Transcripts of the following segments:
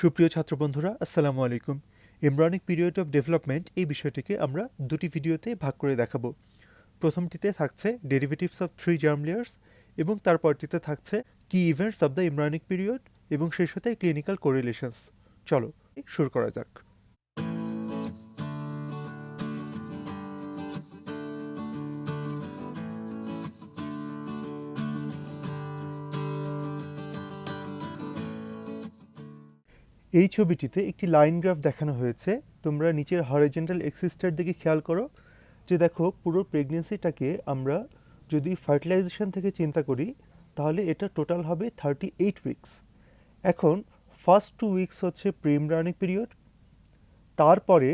সুপ্রিয় ছাত্র বন্ধুরা, আসসালামু আলাইকুম। এমব্রায়নিক পিরিয়ড অফ ডেভেলপমেন্ট এই বিষয়টিকে আমরা দুটি ভিডিওতে ভাগ করে দেখাবো। প্রথমটিতে থাকছে derivatives of three germ layers এবং তারপরটিতে থাকছে কি events of the embryonic period এবং সেই সাথে ক্লিনিক্যাল কোরিলেশনস। চলো শুরু করা যাক। এই ছবিটিতে একটি লাইন গ্রাফ দেখানো হয়েছে। তোমরা নিচের হরিজন্টাল এক্সিসটার দিকে খেয়াল করো যে দেখো পুরো প্রেগনেন্সিটাকে আমরা যদি ফার্টিলাইজেশন থেকে চিন্তা করি তাহলে এটা টোটাল হবে 38 উইকস। এখন ফার্স্ট 2 উইকস হচ্ছে প্রি এমব্রায়নিক পিরিয়ড, তারপরে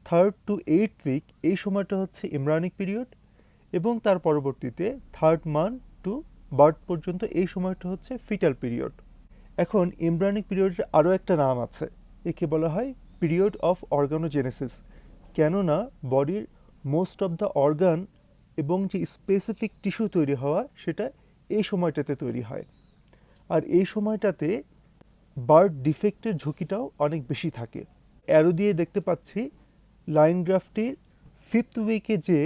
3rd to 8th উইক এই সময়টা হচ্ছে এমব্রায়নিক পিরিয়ড এবং তার পরবর্তীতে 3rd মান্থ টু বার্থ পর্যন্ত এই সময়টা হচ্ছে ফিটাল পিরিয়ড। এখন এমব্রায়নিক পিরিয়ডের আরও একটা নাম আছে, একে বলা হয় পিরিয়ড অফ অর্গানোজেনেসিস, কেননা বডির মোস্ট অফ দ্য অর্গান এবং যে স্পেসিফিক টিস্যু তৈরি হওয়া সেটা এই সময়টাতে তৈরি হয়। আর এই সময়টাতে বার্থ ডিফেক্টের ঝুঁকিটাও অনেক বেশি থাকে। অ্যারো দিয়ে দেখতে পাচ্ছি লাইন গ্রাফটির 5th উইকে যে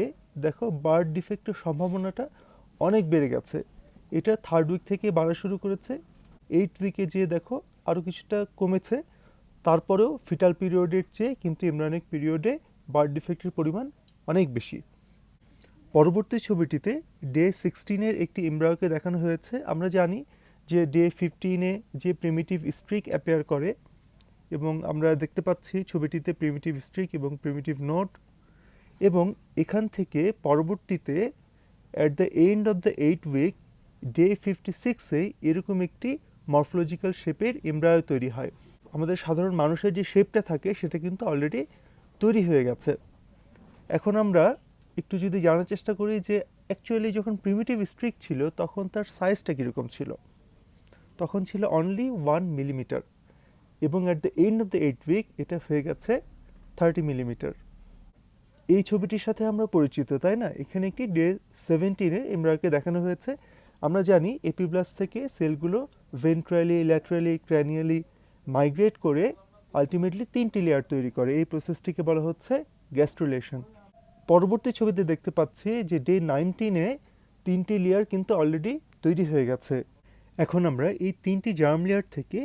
দেখো বার্থ ডিফেক্টের সম্ভাবনাটা অনেক বেড়ে গেছে। এটা 3rd উইক থেকে বাড়া শুরু করেছে, 8th উইকে যে দেখো আরও কিছুটা কমেছে। তারপরেও ফিটাল পিরিয়ডের চেয়ে কিন্তু এমব্রায়নিক পিরিয়ডে বার্থ ডিফেক্টের পরিমাণ অনেক বেশি। পরবর্তী ছবিটিতে ডে 16-এর একটি এমব্রায়োকে দেখানো হয়েছে। আমরা জানি যে ডে 15-এ যে প্রিমিটিভ স্ট্রিক অ্যাপিয়ার করে এবং আমরা দেখতে পাচ্ছি ছবিটিতে প্রিমিটিভ স্ট্রিক এবং প্রিমিটিভ নোড, এবং এখান থেকে পরবর্তীতে at the end of the 8th week day 56-এ এরকম একটি মরফোলজিক্যাল শেপের এমব্রায়ো তৈরি হয়। আমাদের সাধারণ মানুষের যে শেপটা থাকে সেটা কিন্তু অলরেডি তৈরি হয়ে গেছে। এখন আমরা একটু যদি জানার চেষ্টা করি যে অ্যাকচুয়ালি যখন প্রিমিটিভ স্ট্রিক ছিল তখন তার সাইজটা কীরকম ছিল। তখন ছিল অনলি 1 মিলিমিটার এবং at the end of the 8th week এটা হয়ে গেছে 30 মিলিমিটার। এই ছবিটির সাথে আমরা পরিচিত, তাই না? এখানে একটি ডে 17-এর এমব্রায়োকে দেখানো হয়েছে। আমরা জানি এপিব্লাস থেকে সেলগুলো ভেন্ট্রালি, ল্যাটারালি, ক্র্যানিয়ালি মাইগ্রেট করে আলটিমেটলি 3টি লেয়ার তৈরি করে। এই প্রসেসটিকে বলা হচ্ছে গ্যাস্ট্রুলেশন। পরবর্তী ছবিতে দেখতে পাচ্ছি যে ডে 19-এ 3টি লেয়ার কিন্তু অলরেডি তৈরি হয়ে গেছে। এখন আমরা এই 3টি জার্ম লেয়ার থেকে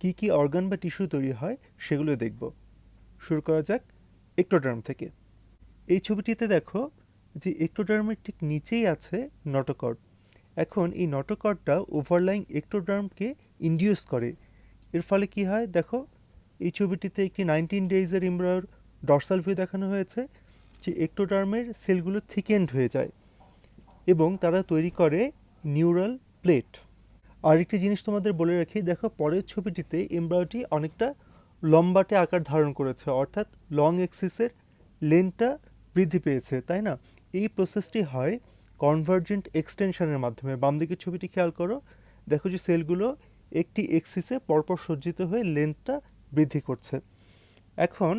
কি কি অর্গান বা টিস্যু তৈরি হয় সেগুলো দেখব। শুরু করা যাক এক্টোডার্ম থেকে। এই ছবিটিতে দেখো যে এক্টোডার্মের ঠিক নিচেই আছে নটোকর্ড। এখন এই নটোকর্ডটা ওভারলাইং এক্টোডার্মকে ইনডিউস করে। এর ফলে কি হয় দেখো, এই ছবিটিতে একটি 19 ডেজের এমব্রায়োর ডর্সাল ভিউ দেখানো হয়েছে যে এক্টোডার্মের সেলগুলো থিকেন্ড হয়ে যায় এবং তারা তৈরি করে নিউরাল প্লেট। আরেকটি জিনিস তোমাদের বলে রাখি, দেখো পরের ছবিটিতে এমব্রায়োটি অনেকটা লম্বাটে আকার ধারণ করেছে, অর্থাৎ লং এক্সিসের লেন্থটা বৃদ্ধি পেয়েছে, তাই না? এই প্রসেসটি হয় কনভার্জেন্ট এক্সটেনশনের মাধ্যমে। বাম দিকের ছবিটি খেয়াল করো, দেখো যে সেলগুলো একটি এক্সিসে পরপর সজ্জিত হয়ে লেন্থটা বৃদ্ধি করছে। এখন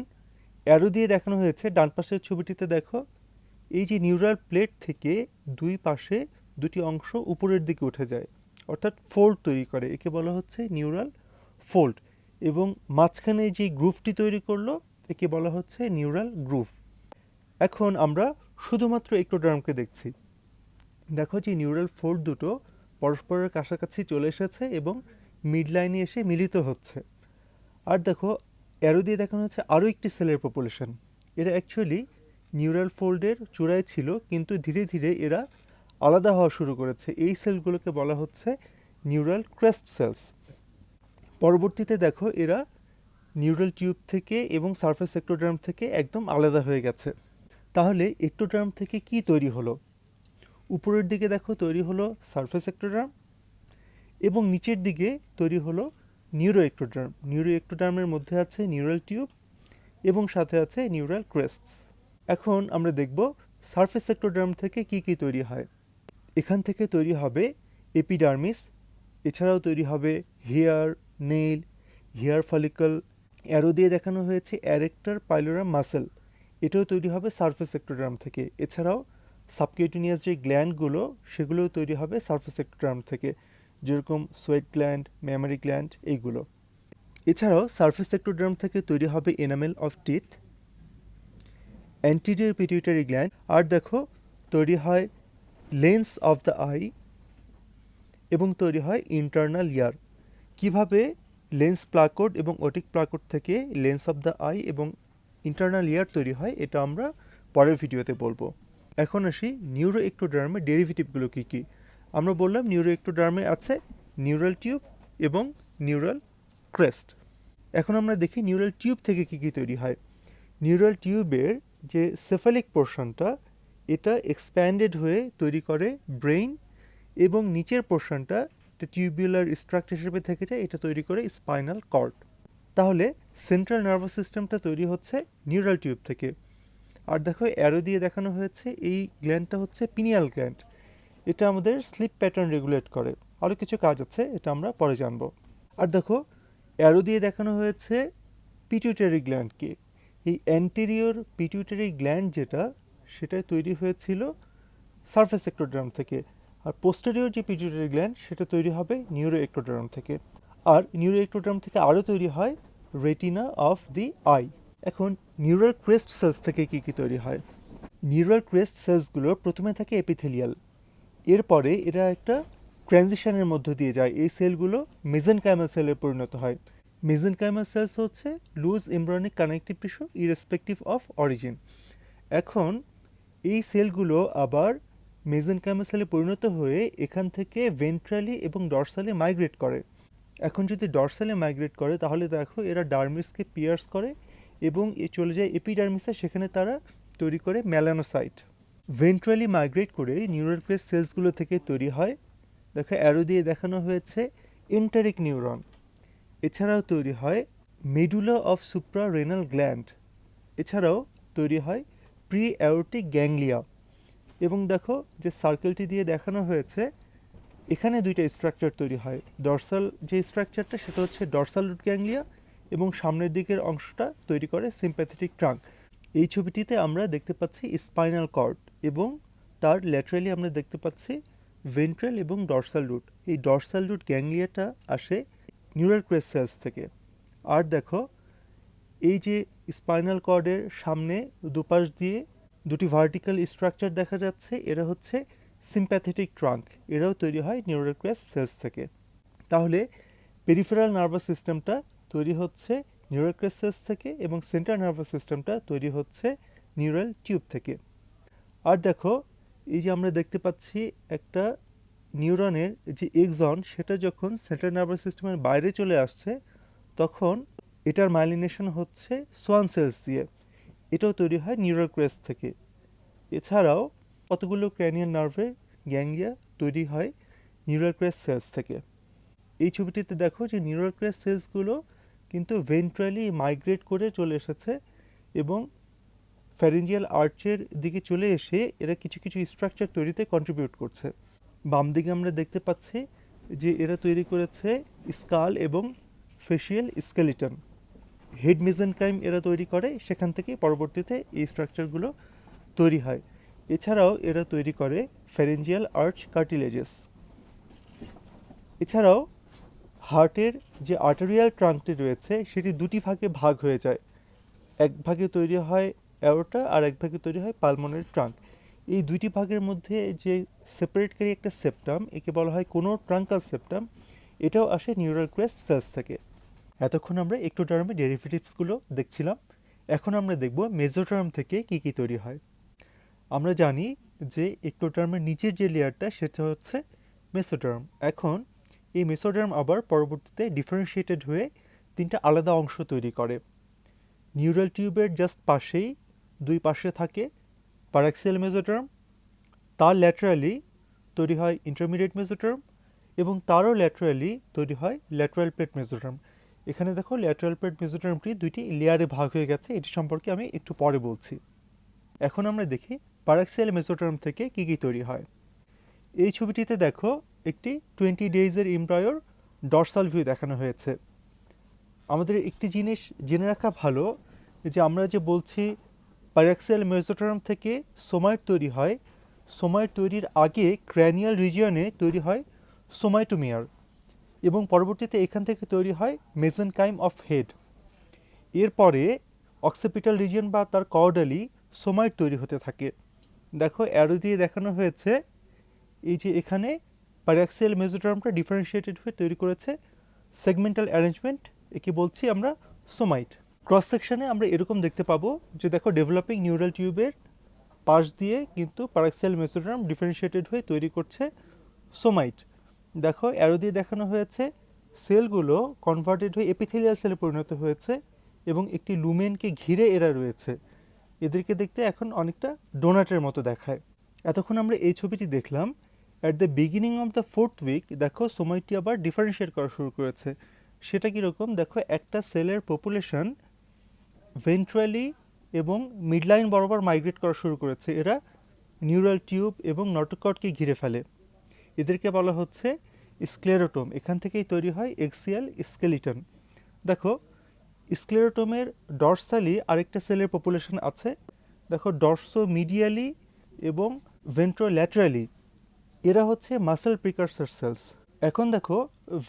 অ্যারো দিয়ে দেখানো হয়েছে ডান পাশের ছবিটিতে দেখো এই যে নিউরাল প্লেট থেকে দুই পাশে দুটি অংশ উপরের দিকে উঠে যায়, অর্থাৎ ফোল্ড তৈরি করে, একে বলা হচ্ছে নিউরাল ফোল্ড। এবং মাঝখানে যে গ্রুভটি তৈরি করলো একে বলা হচ্ছে নিউরাল গ্রুভ। এখন আমরা শুধুমাত্র এক্টোডার্মকে দেখছি। দেখো যে নিউরাল ফোল্ড দুটো পরস্পরের কাছাকাছি চলে এসেছে এবং মিড লাইনে এসে মিলিত হচ্ছে। আর দেখো অ্যারো দিয়ে দেখানো হচ্ছে আরও একটি সেলের পপুলেশন। এরা অ্যাকচুয়ালি নিউরাল ফোল্ডের চূড়ায় ছিল, কিন্তু ধীরে ধীরে এরা আলাদা হওয়া শুরু করেছে। এই সেলগুলোকে বলা হচ্ছে নিউরাল ক্রেস্ট সেলস। পরবর্তীতে দেখো এরা নিউরাল টিউব থেকে এবং সারফেস এক্টোডার্ম থেকে একদম আলাদা হয়ে গেছে। তাহলে এক্টোডার্ম থেকে কি তৈরি হলো? উপরের দিকে দেখো তৈরি হলো সারফেস এক্টোডার্ম এবং নিচের দিকে তৈরি হলো নিউরো এক্টোডার্ম। নিউরো এক্টোডার্মের মধ্যে আছে নিউরাল টিউব এবং সাথে আছে নিউরাল ক্রেস্টস। এখন আমরা দেখব সারফেস এক্টোডার্ম থেকে কি কি তৈরি হয়। এখান থেকে তৈরি হবে এপিডার্মিস, এছাড়াও তৈরি হবে hair, nail, hair follicle. Arrow দিয়ে দেখানো হয়েছে অ্যারেক্টর পাইলোরাম মাসেল, এটাও তৈরি হবে সারফেস এক্টোডার্ম থেকে। এছাড়াও সাবকিউটেনিয়াস যে গ্ল্যান্ডগুলো সেগুলোও তৈরি হবে সারফেস এক্টোডার্ম থেকে, যেরকম সোয়েট গ্ল্যান্ড, ম্যামারি গ্ল্যান্ড এইগুলো। এছাড়াও সারফেস এক্টোডার্ম থেকে তৈরি হবে enamel of teeth, anterior pituitary gland, আর দেখো তৈরি হয় লেন্স অফ দ্য আই এবং তৈরি হয় ইন্টারনাল ইয়ার। কিভাবে লেন্স প্লাকোড এবং ওটিক প্লাকোড থেকে লেন্স অফ দ্য আই এবং ইন্টারনাল ইয়ার তৈরি হয় এটা আমরা পরের ভিডিওতে বলবো। এখন আসি নিউরো এক্টোডার্মের ডেরিভেটিভগুলো কী কী। আমরা বললাম নিউরো এক্টোডার্মে আছে নিউরাল টিউব এবং নিউরাল ক্রেস্ট। এখন আমরা দেখি নিউরাল টিউব থেকে কী কী তৈরি হয়। নিউরাল টিউবের যে সেফালিক পোর্শনটা এটা এক্সপ্যান্ডেড হয়ে তৈরি করে ব্রেইন, এবং নিচের পোর্শনটা টিউবুলার স্ট্রাকচার হিসেবে থেকে যায়, এটা তৈরি করে স্পাইনাল কর্ড। তাহলে সেন্ট্রাল নার্ভাস সিস্টেমটা তৈরি হচ্ছে নিউরাল টিউব থেকে। আর দেখো অ্যারো দিয়ে দেখানো হয়েছে এই গ্ল্যান্ডটা হচ্ছে পিনিয়াল গ্ল্যান্ড, এটা আমাদের স্লিপ প্যাটার্ন রেগুলেট করে। আরও কিছু কাজ আছে, এটা আমরা পরে জানবো। আর দেখো অ্যারো দিয়ে দেখানো হয়েছে পিটুইটারি গ্ল্যান্ডকে। এই অ্যান্টেরিয়র পিটুইটারি গ্ল্যান্ড যেটা সেটা তৈরি হয়েছিল সারফেস এক্টোডার্ম থেকে, আর পোস্টেরিয়র যে পিটুইটারি গ্ল্যান্ড সেটা তৈরি হবে নিউরো এক্টোডার্ম থেকে। আর নিউরো এক্টোডার্ম থেকে আরও তৈরি হয় রেটিনা অফ দি আই। এখন নিউরাল ক্রেস্ট সেলস থেকে কী কী তৈরি হয়। নিউরাল ক্রেস্ট সেলসগুলো প্রথমে থাকে এপিথেলিয়াল, এরপরে এরা একটা ট্রানজিশনের মধ্য দিয়ে যায়, এই সেলগুলো মেজেনকাইমাল সেলে পরিণত হয়। মেজেনকাইমাল সেলস হচ্ছে loose embryonic connective tissue irrespective of origin. এখন এই সেলগুলো আবার মেজেনকাইমাল সেলে পরিণত হয়ে এখান থেকে ভেন্ট্রালি এবং ডরসালে মাইগ্রেট করে। এখন যদি ডরসালে মাইগ্রেট করে তাহলে দেখো এরা ডার্মিসকে পিয়ার্স করে এবং চলে যায় এপিডার্মিসে, সেখানে তারা তৈরি করে মেলানোসাইট। ভেন্ট্রালি মাইগ্রেট করে নিউরাল ক্রেস্ট সেলসগুলো থেকে তৈরি হয়, দেখো অ্যারো দিয়ে দেখানো হয়েছে এন্টারিক নিউরন। এছাড়াও তৈরি হয় মেডুলা অফ সুপ্রারেনাল গ্ল্যান্ড, এছাড়াও তৈরি হয় প্রি অ্যাওরটিক গ্যাংলিয়া। এবং দেখো যে সার্কেলটি দিয়ে দেখানো হয়েছে এখানে দুইটা স্ট্রাকচার তৈরি হয়। ডরসাল যে স্ট্রাকচারটা সেটা হচ্ছে ডরসাল রুট গ্যাংলিয়া, এবং সামনের দিকের অংশটা তৈরি করে সিম্প্যাথেটিক ট্রাঙ্ক। এই ছবিটিতে আমরা দেখতে পাচ্ছি স্পাইনাল কর্ড, এবং তার ল্যাটারালি আমরা দেখতে পাচ্ছি ভেন্ট্রাল এবং ডরসাল রুট। এই ডরসাল রুট গ্যাংলিয়াটা আসে নিউরাল ক্রেস্ট সেলস থেকে। আর দেখো এই যে স্পাইনাল কর্ডের সামনে দুপাশ দিয়ে দুটি ভার্টিক্যাল স্ট্রাকচার দেখা যাচ্ছে, এরা হচ্ছে সিম্প্যাথেটিক ট্রাঙ্ক, এরাও তৈরি হয় নিউরাল ক্রেস্ট সেলস থেকে। তাহলে পেরিফেরাল নার্ভাস সিস্টেমটা তৈরি হচ্ছে নিউরাল ক্রেস্ট সেলস থেকে, এবং সেন্ট্রাল নার্ভাস সিস্টেমটা তৈরি হচ্ছে নিউরাল টিউব থেকে। আর দেখো এই যে আমরা দেখতে পাচ্ছি একটা নিউরনের যে এক্সন সেটা যখন সেন্ট্রাল নার্ভাস সিস্টেমের বাইরে চলে আসছে তখন এটার মাইলিনেশন হচ্ছে সোয়ান সেলস দিয়ে, এটাও তৈরি হয় নিউরাল ক্রেস্ট থেকে। এছাড়াও কতগুলো ক্র্যানিয়াল নার্ভের গ্যাংলিয়া তৈরি হয় নিউরাল ক্রেস্ট সেলস থেকে। এই ছবিটিতে দেখো যে নিউরাল ক্রেস্ট সেলসগুলো কিন্তু ভেন্ট্রালি মাইগ্রেট করে চলে এসেছে এবং ফ্যারিঞ্জিয়াল আর্চের দিকে চলে এসে এরা কিছু কিছু স্ট্রাকচার তৈরিতে কন্ট্রিবিউট করছে। বাম দিকে আমরা দেখতে পাচ্ছি যে এরা তৈরি করেছে স্কাল এবং ফেশিয়াল স্কেলিটন। হেড মেজেনকাইম এরা তৈরি করে, সেখান থেকে পরবর্তীতে এই স্ট্রাকচারগুলো তৈরি হয়। এছাড়াও এরা তৈরি করে ফ্যারিঞ্জিয়াল আর্চ কার্টিলেজেস। এছাড়াও হার্টের যে আর্টেরিয়াল ট্রাঙ্কটি রয়েছে সেটি দুটি ভাগে ভাগ হয়ে যায়, এক ভাগে তৈরি হয় অ্যাওর্টা আর এক ভাগে তৈরি হয় পালমোনারি ট্রাঙ্ক। এই দুইটি ভাগের মধ্যে যে সেপারেটকারী একটা সেপ্টাম, একে বলা হয় কোনো ট্রাঙ্কাল সেপ্টাম, এটাও আসে নিউরাল ক্রেস্ট সেলস থেকে। এতক্ষণ আমরা এক্টোডার্মের ডেরিভেটিভসগুলো দেখছিলাম, এখন আমরা দেখব মেসোডার্ম থেকে কি কি তৈরি হয়। আমরা জানি যে এক্টোডার্মের নিচের যে লেয়ারটা সেটা হচ্ছে মেসোডার্ম। এখন এই মেসোডার্ম আবার পরবর্তীতে ডিফারেন্সিয়েটেড হয়ে তিনটা আলাদা অংশ তৈরি করে। নিউরাল টিউবের জাস্ট পাশেই দুই পাশে থাকে প্যারাক্সিয়াল মেসোডার্ম, তার ল্যাটারালি তৈরি হয় ইন্টারমিডিয়েট মেসোডার্ম, এবং তারও ল্যাটারালি তৈরি হয় ল্যাটারাল প্লেট মেসোডার্ম। এখানে দেখো ল্যাটারাল প্লেট মেসোডার্মটি দুইটি লেয়ারে ভাগ হয়ে গেছে, এটি সম্পর্কে আমি একটু পরে বলছি। এখন আমরা দেখি প্যারাক্সিয়াল মেসোডার্ম থেকে কী কী তৈরি হয়। এই ছবিটিতে দেখো একটি 20 ডেজের এমব্রায়োর ডরসাল ভিউ দেখানো হয়েছে। আমাদের একটি জিনিস জেনে রাখা ভালো যে আমরা যে বলছি প্যারাক্সিয়াল মেসোডার্ম থেকে সোমাইট তৈরি হয়, সোমাইট তৈরির আগে ক্র্যানিয়াল রিজিয়নে তৈরি হয় সোমাইটোমিয়ার, এবং পরবর্তীতে এখান থেকে তৈরি হয় মেজেনকাইম অফ হেড। এরপরে অক্সিপিটাল রিজিয়ন বা তার কর্ডালি সোমাইট তৈরি হতে থাকে। দেখো অ্যারো দিয়ে দেখানো হয়েছে এই যে এখানে প্যারাক্সিয়াল মেসোডার্মটা ডিফারেন্সিয়েটেড হয়ে তৈরি করেছে সেগমেন্টাল অ্যারেঞ্জমেন্ট, একে বলছি আমরা সোমাইট। ক্রস সেকশনে আমরা এরকম দেখতে পাবো যে দেখো ডেভেলপিং নিউরাল টিউবের পাশ দিয়ে কিন্তু প্যারাক্সিয়াল মেসোডার্ম ডিফারেন্সিয়েটেড হয়ে তৈরি করছে সোমাইট। দেখো অ্যারো দিয়ে দেখানো হয়েছে সেলগুলো কনভার্টেড হয়ে এপিথেলিয়াল সেলে পরিণত হয়েছে এবং একটি লুমেনকে ঘিরে এরা রয়েছে। এদেরকে দেখতে এখন অনেকটা ডোনাটের মতো দেখায়। এতক্ষণ আমরা এই ছবিটি দেখলাম। At the beginning of the 4th week দেখো সোমাইটটি আবার ডিফারেন্সিয়েট করা শুরু করেছে। সেটা কীরকম, দেখো একটা সেলের পপুলেশন ভেন্ট্রালি এবং মিডলাইন বরাবর মাইগ্রেট করা শুরু করেছে। এরা নিউরাল টিউব এবং নটোকর্ডকে ঘিরে ফেলে। এদেরকে বলা হচ্ছে স্ক্লেরোটোম। এখান থেকেই তৈরি হয় এক্সিয়াল স্কেলিটন। দেখো স্ক্লেরোটোমের ডরসালি আরেকটা সেলের পপুলেশন আছে। দেখো ডরসো মিডিয়ালি এবং ভেন্ট্রোল্যাটারালি এরা হচ্ছে মাসেল প্রিকারসার সেলস। এখন দেখো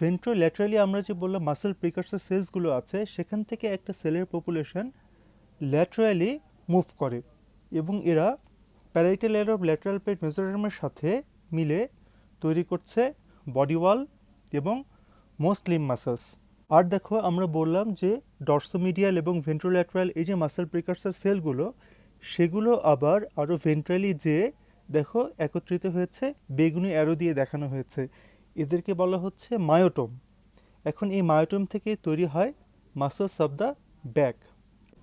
ভেন্ট্রোল্যাটারালি আমরা যে বললাম মাসেল প্রিকারসার সেলসগুলো আছে, সেখান থেকে একটা সেলের পপুলেশন ল্যাটারালি মুভ করে এবং এরা parietal layer of lateral plate মেসোডার্মের সাথে মিলে তৈরি করছে বডি ওয়াল এবং মোস্ট লিম্ব মাসেলস। আর দেখো আমরা বললাম যে ডরসোমিডিয়াল এবং ভেন্ট্রোল্যাটারাল এই যে মাসেল প্রিকারসার সেলগুলো, সেগুলো আবার আরও ভেন্ট্রালি যে দেখো একত্রিত হয়েছে, বেগুনি অ্যারো দিয়ে দেখানো হয়েছে। এদেরকে বলা হচ্ছে মায়োটোম। এখন এই মায়োটোম থেকে তৈরি হয় মাসেলস অফ দ্য ব্যাক।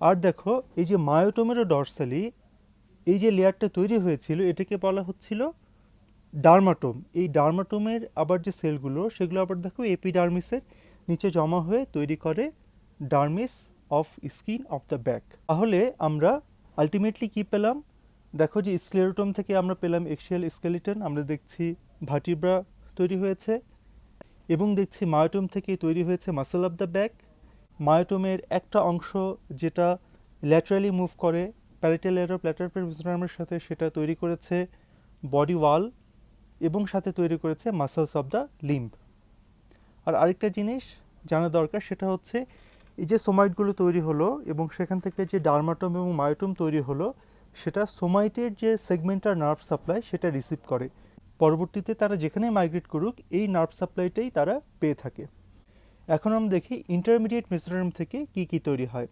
আর দেখো এই যে মায়োটোমেরও ডরসালি এই যে লেয়ারটা তৈরি হয়েছিল এটাকে বলা হচ্ছিল ডার্মাটোম। এই ডার্মাটোমের আবার যে সেলগুলো সেগুলো আবার দেখো এপিডার্মিসের নিচে জমা হয়ে তৈরি করে dermis of skin of the back. তাহলে আমরা আলটিমেটলি কি পেলাম, দেখো যে স্ক্লেরোটোম থেকে আমরা পেলাম এক্সিয়াল স্কেলিটন, আমরা দেখছি ভার্টিব্রা তৈরি হয়েছে এবং দেখছি মায়োটোম থেকে তৈরি হয়েছে মাসেল অফ দ্য ব্যাক। মায়োটোমের একটা অংশ যেটা ল্যাটারালি মুভ করে parietal layer of lateral plate মেসোডার্মের সাথে, সেটা তৈরি করেছে বডি ওয়াল এবং সাথে তৈরি করেছে মাসেলস অফ দ্য লিম্ব। আর আরেকটা জিনিস জানা দরকার, সেটা হচ্ছে এই যে সোমাইটগুলো তৈরি হলো এবং সেখান থেকে যে ডার্মাটোম এবং মায়োটোম তৈরি হলো, সেটা সোমাইটের যে সেগমেন্টাল নার্ভ সাপ্লাই সেটা রিসিভ করে। পরবর্তীতে তারা যেখানে মাইগ্রেট করুক এই নার্ভ সাপ্লাইটাই তারা পেয়ে থাকে। এখন আমরা দেখি ইন্টারমিডিয়েট মেসোডার্ম থেকে কি কি তৈরি হয়।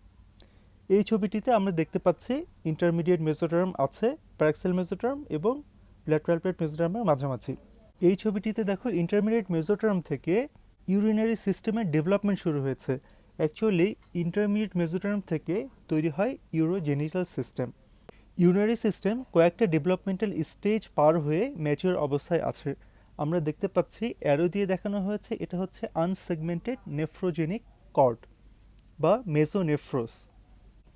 এই ছবিটিতে আমরা দেখতে পাচ্ছি ইন্টারমিডিয়েট মেসোডার্ম আছে প্যারাক্সিয়াল মেসোডার্ম এবং ল্যাটারাল প্লেট মেসোডার্মের মাঝামাঝি। এই ছবিটিতে দেখো ইন্টারমিডিয়েট মেসোডার্ম থেকে ইউরিনারি সিস্টেমের ডেভেলপমেন্ট শুরু হয়েছে। অ্যাকচুয়ালি ইন্টারমিডিয়েট মেসোডার্ম থেকে তৈরি হয় ইউরোজেনিটাল সিস্টেম। ইউরিনারি সিস্টেম কয়েকটা ডেভেলপমেন্টাল স্টেজ পার হয়ে ম্যাচিওর অবস্থায় আছে। আমরা দেখতে পাচ্ছি অ্যারো দিয়ে দেখানো হয়েছে এটা হচ্ছে আনসেগমেন্টেড নেফ্রোজেনিক কর্ড বা মেসোনেফ্রোস।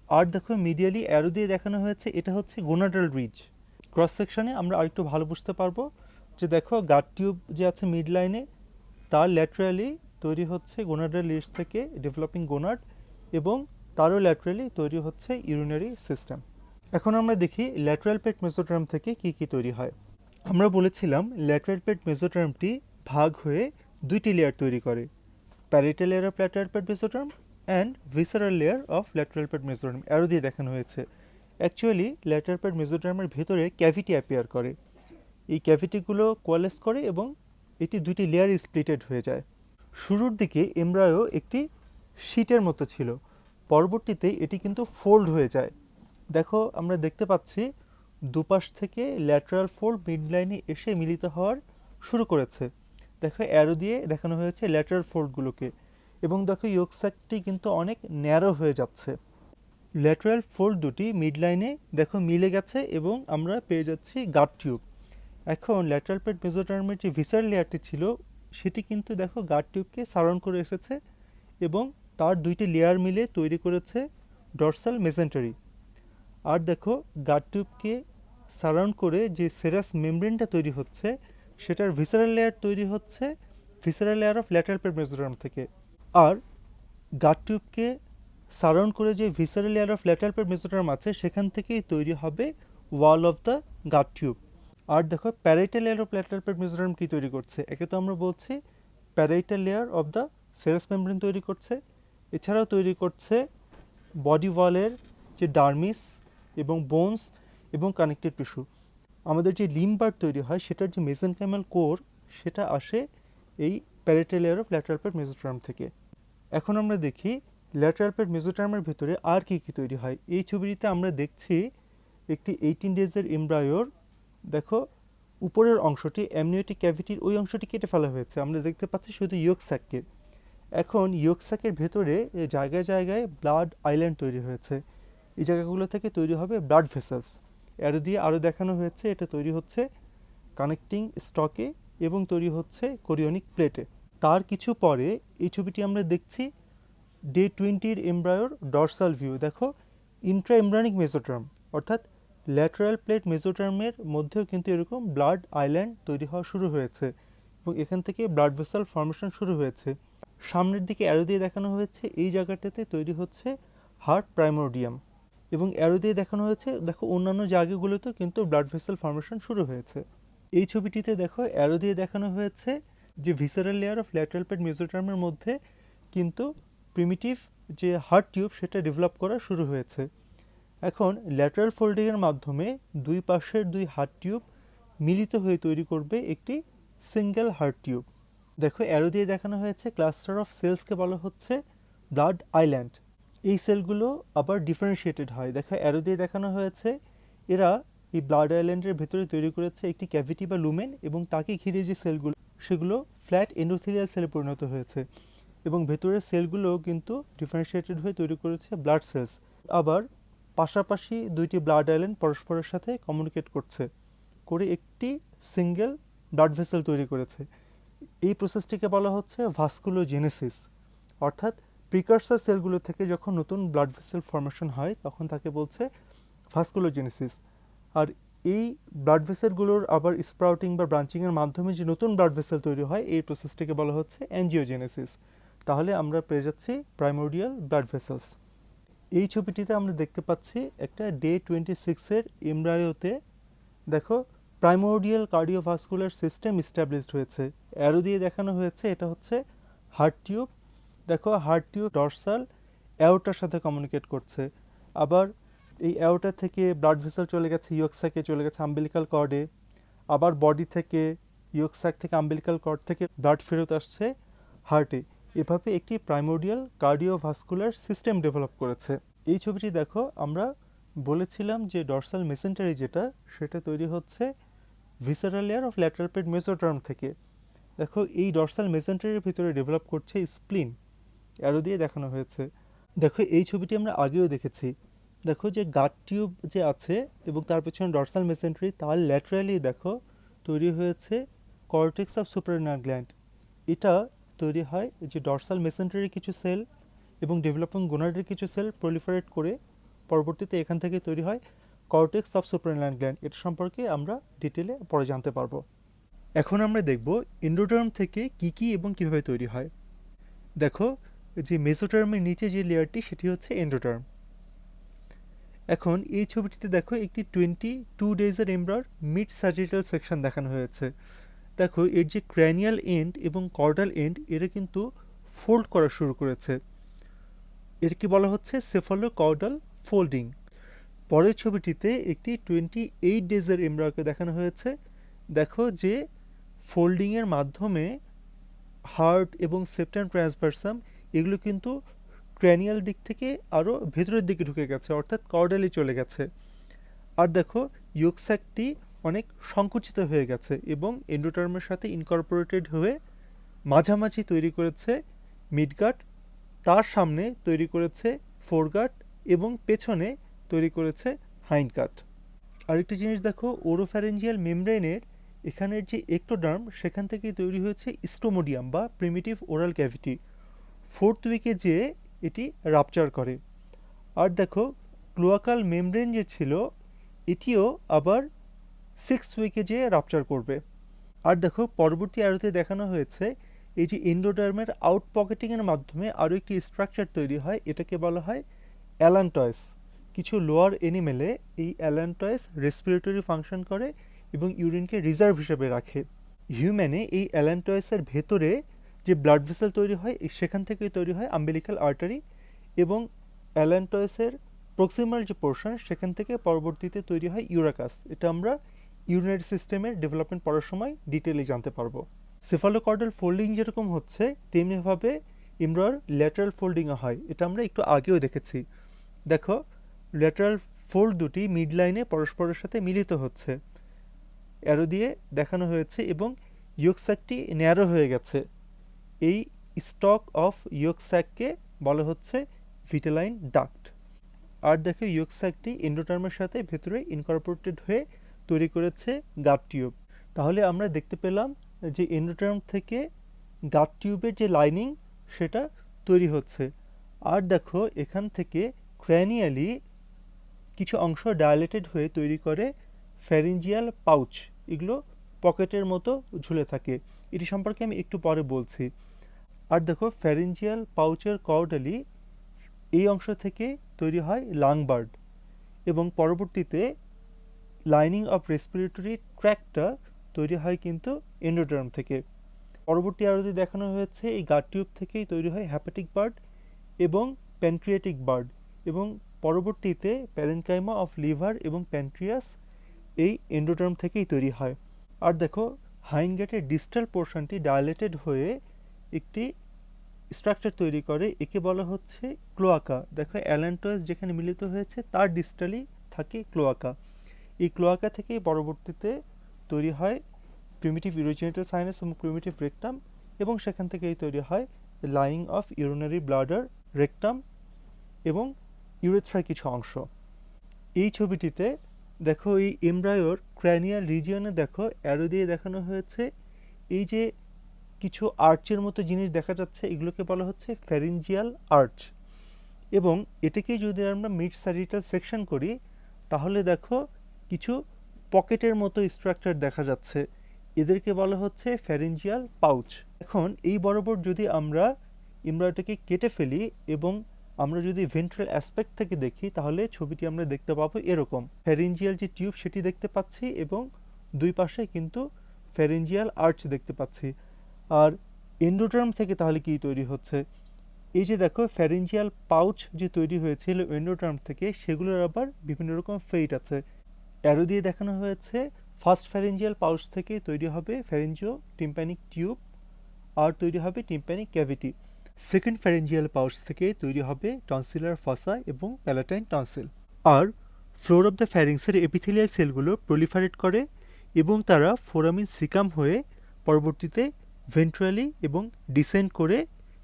আর দেখো মিডিয়ালি অ্যারো দিয়ে দেখানো হয়েছে এটা হচ্ছে গোনাডাল রিজ। ক্রস সেকশনে আমরা আরেকটু ভালো বুঝতে পারবো যে দেখো গাট টিউব যে আছে মিড লাইনে, তার ল্যাটারালি তৈরি হচ্ছে গোনাডাল রিজ থেকে ডেভেলপিং গোনাড এবং তারও ল্যাটারালি তৈরি হচ্ছে ইউরিনারি সিস্টেম। এখন আমরা দেখি ল্যাটারাল প্লেট মেসোডার্ম থেকে কি কি তৈরি হয়। আমরা বলেছিলাম ল্যাটারাল প্লেট মেসোডার্মটি ভাগ হয়ে দুইটি লেয়ার তৈরি করে, parietal layer of lateral plate mesoderm and visceral layer of lateral plate mesoderm. Arrow দিয়ে দেখানো হয়েছে। অ্যাকচুয়ালি ল্যাটারাল প্লেট মেসোডার্মের ভেতরে ক্যাভিটি অ্যাপিয়ার করে। এই ক্যাভিটিগুলো কোয়ালেস করে এবং এটি দুইটি লেয়ার স্প্লিটেড হয়ে যায়। শুরুর দিকে এমব্রায়ো একটি শীটের মতো ছিল, পরবর্তীতে এটি কিন্তু ফোল্ড হয়ে যায়। দেখো আমরা দেখতে পাচ্ছি দুপাশ থেকে ল্যাটারাল ফোল্ড মিডলাইনে এসে মিলিত হওয়ার শুরু করেছে। দেখো অ্যারো দিয়ে দেখানো হয়েছে ল্যাটারাল ফোল্ডগুলোকে এবং দেখো ইয়োক সাইডটি কিন্তু অনেক ন্যারো হয়ে যাচ্ছে। ল্যাটারাল ফোল্ড দুটি মিডলাইনে দেখো মিলে গেছে এবং আমরা পেয়ে যাচ্ছি গাট টিউব। এখন ল্যাটারাল প্লেট মেসোডার্মের যে ভিসারাল লেয়ারটি ছিল সেটি কিন্তু দেখো গাট টিউবকে সারাউন্ড করে এসেছে এবং তার দুইটি লেয়ার মিলে তৈরি করেছে ডরসাল মেসেন্টারি। আর দেখো গাট টিউবকে সারাউন্ড করে যে সেরাস মেমব্রেনটা তৈরি হচ্ছে সেটার ভিসারাল লেয়ার তৈরি হচ্ছে visceral layer of lateral plate mesoderm থেকে। আর গাট টিউবকে সারাউন্ড করে যে visceral layer of lateral plate mesoderm আছে সেখান থেকেই তৈরি হবে wall of the gut tube. আর দেখো parietal layer of lateral plate mesoderm কী তৈরি করছে, একে তো আমরা বলছি parietal layer of the serous membrane তৈরি করছে, এছাড়াও তৈরি করছে বডি ওয়ালের যে ডার্মিস এবং বোনস এবং কানেক্টিভ টিস্যু। আমাদের যে লিম্বার তৈরি হয় সেটার যে মেসেনকাইমাল কোর সেটা আসে এই parietal layer of lateral plate mesoderm থেকে। এখন আমরা দেখি ল্যাটারাল প্লেট মেসোটার্মের ভিতরে আর কী কী তৈরি হয়। এই ছবিটিতে আমরা দেখছি একটি 18 ডেজের এমব্রায়োর, দেখো উপরের অংশটি অ্যামনিওটিক ক্যাভিটির ওই অংশটি কেটে ফেলা হয়েছে, আমরা দেখতে পাচ্ছি শুধু ইয়ক স্যাককে। এখন ইয়ক স্যাকের ভেতরে জায়গায় জায়গায় ব্লাড আইল্যান্ড তৈরি হয়েছে, এই জায়গাগুলো থেকে তৈরি হবে ব্লাড ভেসেলস। অ্যারো দিয়ে আরও দেখানো হয়েছে এটা তৈরি হচ্ছে কানেক্টিং স্টকে এবং তৈরি হচ্ছে কোরিওনিক প্লেটে। তার কিছু পরে এই ছবিটি আমরা দেখছি ডে 20 এমব্রায়োর ডরসাল ভিউ। দেখো ইন্ট্রা এমব্রায়োনিক মেসোটার্ম অর্থাৎ ল্যাটারাল প্লেট মেসোটার্মের মধ্যেও কিন্তু এরকম ব্লাড আইল্যান্ড তৈরি হওয়া শুরু হয়েছে এবং এখান থেকে ব্লাড ভেসেল ফর্মেশন শুরু হয়েছে। সামনের দিকে অ্যারো দিয়ে দেখানো হয়েছে এই জায়গাটাতে তৈরি হচ্ছে হার্ট প্রাইমোর্ডিয়াম এবং অ্যারো দিয়ে দেখানো হয়েছে দেখো অন্যান্য জায়গাগুলোতেও কিন্তু ব্লাড ভেসেল ফর্মেশন শুরু হয়েছে। এই ছবিটিতে দেখো অ্যারো দিয়ে দেখানো হয়েছে যে visceral layer of lateral plate মেসোটার্মের মধ্যে কিন্তু প্রিমিটিভ যে হার্ট টিউব সেটা ডেভেলপ করা শুরু হয়েছে। এখন ল্যাটারাল ফোল্ডিংয়ের মাধ্যমে দুই পাশের দুই হার্ট টিউব মিলিত হয়ে তৈরি করবে একটি সিঙ্গেল হার্ট টিউব। দেখো অ্যারো দিয়ে দেখানো হয়েছে ক্লাস্টার অফ সেলসকে বলা হচ্ছে ব্লাড আইল্যান্ড। এই সেলগুলো আবার ডিফারেন্সিয়েটেড হয়, দেখো অ্যারো দিয়ে দেখানো হয়েছে এরা এই ব্লাড আইল্যান্ডের ভেতরে তৈরি করেছে একটি ক্যাভিটি বা লুমেন এবং তাকে ঘিরে যে সেলগুলো সেগুলো ফ্ল্যাট এন্ডোথেলিয়াল সেলে পরিণত হয়েছে এবং ভেতরের সেলগুলো কিন্তু ডিফারেন্সিয়েটেড হয়ে তৈরি করেছে ব্লাড সেলস। আবার পাশাপাশি দুইটি ব্লাড আইল্যান্ড পরস্পরের সাথে কমিউনিকেট করছে করে একটি সিঙ্গেল ব্লাড ভেসেল তৈরি করেছে। এই প্রসেসটিকে বলা হচ্ছে ভাস্কুলোজেনেসিস, অর্থাৎ প্রিকার্সার সেলগুলো থেকে যখন নতুন ব্লাড ভেসেল ফর্মেশন হয় তখন তাকে বলছে ভাস্কুলোজেনেসিস। আর এই ব্লাড ভেসেলগুলোর আবার স্প্রাউটিং বা ব্রাঞ্চিংয়ের মাধ্যমে যে নতুন ব্লাড ভেসেল তৈরি হয় এই প্রসেসটিকে বলা হচ্ছে অ্যাঞ্জিওজেনেসিস। তাহলে আমরা পেয়ে যাচ্ছি প্রাইমোর্ডিয়াল ব্লাড ভেসেলস। এই ছবিটিতে আমরা দেখতে পাচ্ছি একটা ডে 26 এমব্রায়োতে দেখো প্রাইমোর্ডিয়াল কার্ডিওভাস্কুলার সিস্টেম ইস্টাবলিশড হয়েছে। অ্যারো দিয়ে দেখানো হয়েছে এটা হচ্ছে হার্ট টিউব। দেখো হার্ট টিউব ডরসাল অ্যাওর্টার সাথে কমিউনিকেট করছে, আবার এই অ্যাওর্টা থেকে ব্লাড ভেসেল চলে গেছে ইয়ক স্যাকে, চলে গেছে আম্বিলিকাল কর্ডে, আবার বডি থেকে ইয়ক স্যাক থেকে আম্বিলিকাল কর্ড থেকে ব্লাড ফেরত আসছে হার্টে। এভাবে একটি প্রাইমোর্ডিয়াল কার্ডিওভাস্কুলার সিস্টেম ডেভেলপ করেছে। এই ছবিটি দেখো আমরা বলেছিলাম যে ডরসাল মেসেন্টারি যেটা সেটা তৈরি হচ্ছে visceral layer of lateral plate mesoderm থেকে। দেখো এই ডরসাল মেসেন্টারির ভিতরে ডেভেলপ করছে স্প্লিন, অ্যারো দিয়ে দেখানো হয়েছে। দেখো এই ছবিটি আমরা আগেও দেখেছি, দেখো যে গাট টিউব যে আছে এবং তার পেছনে ডরসাল মেসেন্টারি তার ল্যাটারালি দেখো তৈরি হয়েছে কর্টেক্স অফ সুপ্রারেনাল গ্ল্যান্ড। এটা তৈরি হয় যে ডরসাল মেসেন্টারির কিছু সেল এবং ডেভেলপিং গোনাডের কিছু সেল প্রলিফারেট করে পরবর্তীতে এখান থেকে তৈরি হয় কর্টেক্স অফ সুপ্রারেনাল গ্ল্যান্ড। এটা সম্পর্কে আমরা ডিটেলে পরে জানতে পারবো। এখন আমরা দেখব এন্ডোটার্ম থেকে কি কি এবং কিভাবে তৈরি হয়। দেখো যে মেসোটার্মের নিচে যে লেয়ারটি সেটি হচ্ছে এন্ডোটার্ম। এখন এই ছবিটিতে দেখো একটি 22 ডেজের এমব্রায়োর মিড স্যাজিটাল সেকশন দেখানো হয়েছে। দেখো এর যে ক্র্যানিয়াল এন্ড এবং কর্ডাল এন্ড এরা কিন্তু ফোল্ড করা শুরু করেছে, এর কি বলা হচ্ছে সেফালো কর্ডাল ফোল্ডিং। পরের ছবিটিতে একটি 28 ডেজের এমব্রায়োকে দেখানো হয়েছে। দেখো যে ফোল্ডিংয়ের মাধ্যমে হার্ট এবং সেপ্টাম ট্রান্সভার্সাম এগুলো কিন্তু ক্র্যানিয়াল দিক থেকে আরও ভেতরের দিকে ঢুকে গেছে, অর্থাৎ কর্ডালি চলে গেছে। আর দেখো ইয়ক স্যাকটি অনেক সংকুচিত হয়ে গেছে এবং এন্ডোটার্মের সাথে ইনকর্পোরেটেড হয়ে মাঝামাঝি তৈরি করেছে মিডগাট, তার সামনে তৈরি করেছে ফোরগাট এবং পেছনে তৈরি করেছে হাইন্ডগাট। আরেকটি জিনিস দেখো ওরোফ্যারেঞ্জিয়াল মেমব্রেনের এখানের যে এক্টোডার্ম সেখান থেকেই তৈরি হয়েছে স্টোমোডিয়াম বা প্রিমিটিভ ওরাল ক্যাভিটি। 4th উইকে যেয়ে এটি রাপচার করে। আর দেখো ক্লোয়াকাল মেমব্রেন যে ছিল এটিও আবার 6th উইকে যেয়ে রাপচার করবে। আর দেখো পরবর্তী অ্যারোতে দেখানো হয়েছে এই যে এন্ডোডার্মের আউট পকেটিংয়ের মাধ্যমে আরও একটি স্ট্রাকচার তৈরি হয়, এটাকে বলা হয় অ্যালান্টয়েস। কিছু লোয়ার এনিমেলে এই অ্যালান্টয়েস রেসপিরেটরি ফাংশন করে এবং ইউরিনকে রিজার্ভ হিসেবে রাখে। হিউম্যানে এই অ্যালান্টয়েসের ভেতরে যে ব্লাড ভেসেল তৈরি হয় সেখান থেকেই তৈরি হয় আম্বিলিক্যাল আর্টারি, এবং অ্যালান্টয়েসের প্রক্সিমাল যে পোর্শন সেখান থেকে পরবর্তীতে তৈরি হয় ইউরাকাস। এটা আমরা ইউরিনারি সিস্টেমের ডেভেলপমেন্ট পড়ার সময় ডিটেইলে জানতে পারবো। সেফালোকর্ডাল ফোল্ডিং যেরকম হচ্ছে তেমনিভাবে এমব্রায়োর ল্যাটারাল ফোল্ডিংও হয়, এটা আমরা একটু আগেও দেখেছি। দেখো ল্যাটারাল ফোল্ড দুটি মিড লাইনে পরস্পরের সাথে মিলিত হচ্ছে, অ্যারো দিয়ে দেখানো হয়েছে, এবং ইয়ক স্যাকটি ন্যারো হয়ে গেছে। এই স্টক অফ ইয়ক স্যাককে বলা হচ্ছে ভিটেলাইন ডাক্ট। আর দেখো ইয়ক স্যাকটি এন্ডোটার্মের সাথে ভেতরে ইনকর্পোরেটেড হয়ে তৈরি করেছে গাট টিউব। তাহলে আমরা দেখতে পেলাম যে এন্ডোটার্ম থেকে গাট টিউবের যে লাইনিং সেটা তৈরি হচ্ছে। আর দেখো এখান থেকে ক্র্যানিয়ালি কিছু অংশ ডায়ালেটেড হয়ে তৈরি করে ফ্যারিঞ্জিয়াল পাউচ, এগুলো পকেটের মতো ঝুলে থাকে। এটি সম্পর্কে আমি একটু পরে বলছি। আর দেখো ফ্যারিঞ্জিয়াল পাউচের কর্ডালি এই অংশ থেকে তৈরি হয় লাং বার্ড, এবং পরবর্তীতে লাইনিং অফ রেসপিরেটরি ট্র্যাক্টটা তৈরি হয় কিন্তু এন্ডোটার্ম থেকে। পরবর্তী আরোতে দেখানো হয়েছে এই গাট টিউব থেকেই তৈরি হয় হ্যাপাটিক বার্ড এবং প্যানক্রিয়াটিক বার্ড, এবং পরবর্তীতে প্যারেনকাইমা অফ লিভার এবং প্যানক্রিয়াস এই এন্ডোটার্ম থেকেই তৈরি হয়। আর দেখো হাইনগেটের ডিস্টাল পোর্শনটি ডায়ালেটেড হয়ে একটি স্ট্রাকচার তৈরি করে, একে বলা হচ্ছে ক্লোয়াকা। দেখো অ্যালান্টয়েস যেখানে মিলিত হয়েছে তার ডিস্টালি থাকে ক্লোয়াকা। এই ক্লোয়াকা থেকেই পরবর্তীতে তৈরি হয় প্রিমিটিভ ইউরোজেনিটাল সাইনাস এবং প্রিমিটিভ রেকটাম, এবং সেখান থেকেই তৈরি হয় lying of urinary bladder, rectum এবং ইউরেথ্রার কিছু অংশ। এই ছবিটিতে দেখো এই এমব্রায়োর ক্র্যানিয়াল রিজিয়নে দেখো অ্যারো দিয়ে দেখানো হয়েছে এই যে কিছু আর্চের মতো জিনিস দেখা যাচ্ছে, এগুলোকে বলা হচ্ছে ফ্যারিঞ্জিয়াল আর্চ। এবং এটাকে যদি আমরা মিড স্যাজিটাল সেকশন করি তাহলে দেখো কিছু পকেটের মতো স্ট্রাকচার দেখা যাচ্ছে, এদেরকে বলা হচ্ছে ফ্যারিঞ্জিয়াল পাউচ। এখন এই বরাবর যদি আমরা এমব্রায়োটাকে কেটে ফেলি এবং আমরা যদি ভেন্ট্রাল অ্যাসপেক্ট থেকে দেখি তাহলে ছবিটি আমরা দেখতে পাবো এরকম। ফ্যারিঞ্জিয়াল যে টিউব সেটি দেখতে পাচ্ছি এবং দুই পাশে কিন্তু ফ্যারিঞ্জিয়াল আর্চ দেখতে পাচ্ছি। আর এন্ডোটার্ম থেকে তাহলে কি তৈরি হচ্ছে? এই যে দেখো ফ্যারিঞ্জিয়াল পাউচ যে তৈরি হয়েছিল এন্ডোটার্ম থেকে, সেগুলোর আবার বিভিন্ন রকম ফেট আছে। অ্যারো দিয়ে দেখানো হয়েছে ফার্স্ট ফ্যারিঞ্জিয়াল পাউচ থেকে তৈরি হবে ফ্যারিঞ্জিও টিম্প্যানিক টিউব, আর তৈরি হবে tympanic cavity. Second pharyngeal pouch থেকে তৈরি হবে টনসিলার ফসা এবং প্যালাটাইন টনসিল। আর ফ্লোর অফ দ্য ফ্যারিংসের এপিথেলিয়াল সেলগুলো প্রলিফারেট করে এবং তারা ফোরামিন সিকাম হয়ে পরবর্তীতে ভেন্ট্রালি এবং ডিসেন্ড করে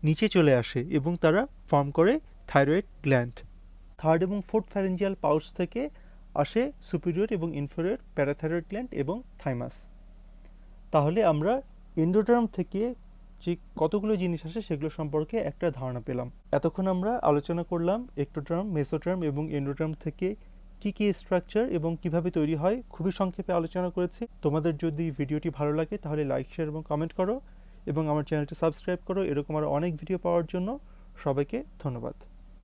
নিচে চলে আসে এবং তারা ফর্ম করে থাইরয়েড গ্ল্যান্ড। থার্ড এবং ফোর্থ ফ্যারিঞ্জিয়াল পাউচ থেকে আসে সুপিরিয়র এবং ইনফেরিয়র প্যারাথাইরয়েড গ্ল্যান্ড এবং থাইমাস। তাহলে আমরা এন্ডোটার্ম থেকে যে কতগুলো জিনিস আসে সেগুলো সম্পর্কে একটা ধারণা পেলাম। এতক্ষণ আমরা আলোচনা করলাম এক্টোটার্ম, মেসোটার্ম এবং এন্ডোটার্ম থেকে কী কী স্ট্রাকচার এবং কিভাবে তৈরি হয় খুবই সংক্ষেপে আলোচনা করেছি। তোমাদের যদি ভিডিওটি ভালো লাগে তাহলে লাইক, শেয়ার এবং কমেন্ট করো এবং আমার চ্যানেলটি সাবস্ক্রাইব করো এরকম আরও অনেক ভিডিও পাওয়ার জন্য। সবাইকে ধন্যবাদ।